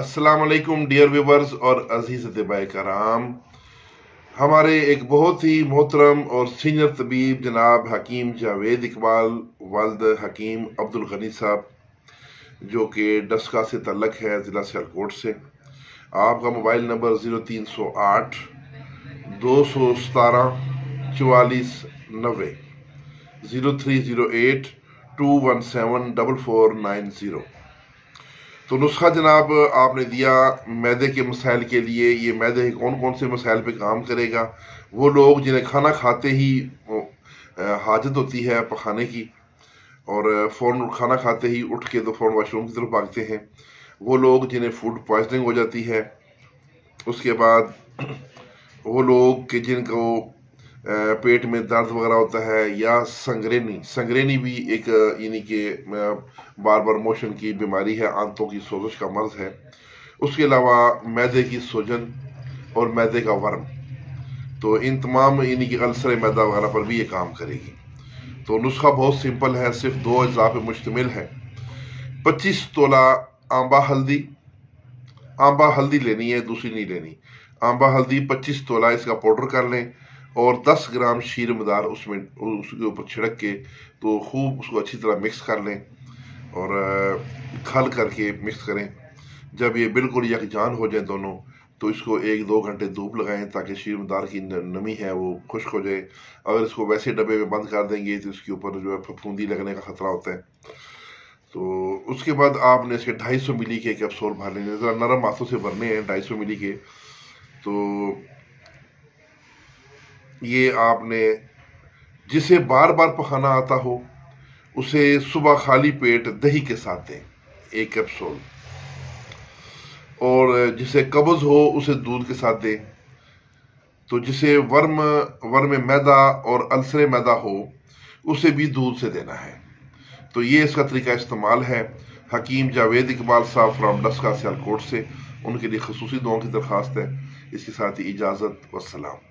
अस्सलाम वालेकुम dear viewers और अजीज अतिबाए कराम। हमारे एक बहुत ही मोहतरम और सीनियर तबीब जनाब हकीम जावेद इकबाल वाल्द हकीम अब्दुल गनी साहब, जो कि डस्का से तल्लक है, ज़िला सियालकोट से। आपका मोबाइल नंबर 0308 217 4490 0308 217 4490। तो नुस्खा जनाब आपने दिया मैदे के मसाइल के लिए। ये मैदे के कौन कौन से मसाइल पे काम करेगा? वो लोग जिन्हें खाना खाते ही हाजत होती है पखाने की और फ़ौरन खाना खाते ही उठ के तो फ़ौरन वॉशरूम की तरफ भागते हैं, वो लोग जिन्हें फूड पॉइजनिंग हो जाती है, उसके बाद वो लोग कि जिनको पेट में दर्द वगैरह होता है, या संग्रेनी भी एक यानी कि बार बार मोशन की बीमारी है, आंतों की सोजश का मर्ज है। उसके अलावा मैदे की सूजन और मैदे का वर्म, तो इन तमाम यानी कि अल्सर मैदा वगैरह पर भी ये काम करेगी। तो नुस्खा बहुत सिंपल है, सिर्फ 2 अज्जा पे मुश्तमिल है। 25 तोला आंबा हल्दी लेनी है, दूसरी नहीं लेनी। आंबा हल्दी 25 तोला इसका पाउडर कर लें और 10 ग्राम शीर मदार उसमें उसके ऊपर छिड़क के तो खूब उसको अच्छी तरह मिक्स कर लें और खल करके मिक्स करें। जब ये बिल्कुल यकजान हो जाए दोनों, तो इसको 1-2 घंटे धूप लगाएं ताकि शीर मदार की नमी है वो खुश्क हो जाए। अगर इसको वैसे डब्बे में बंद कर देंगे तो इसके ऊपर जो है फफूंदी लगने का खतरा होता है। तो उसके बाद आपने इसके 250 मिली के कैप्सूल भर लेने, ज़रा नरम हाथों से भरने हैं 250 मिली के। तो ये आपने जिसे बार बार पखाना आता हो उसे सुबह खाली पेट दही के साथ दें 1 कैप्सूल, और जिसे कब्ज हो उसे दूध के साथ दें। तो जिसे वर्म मैदा और अल्सर मैदा हो उसे भी दूध से देना है। तो ये इसका तरीका इस्तेमाल है। हकीम जावेद इकबाल साहब फ्राम डस्का सियालकोट से, उनके लिए खसूसी दुआओं की दरख्वास्त है। इसके साथ ही इजाज़त, वस्सलाम।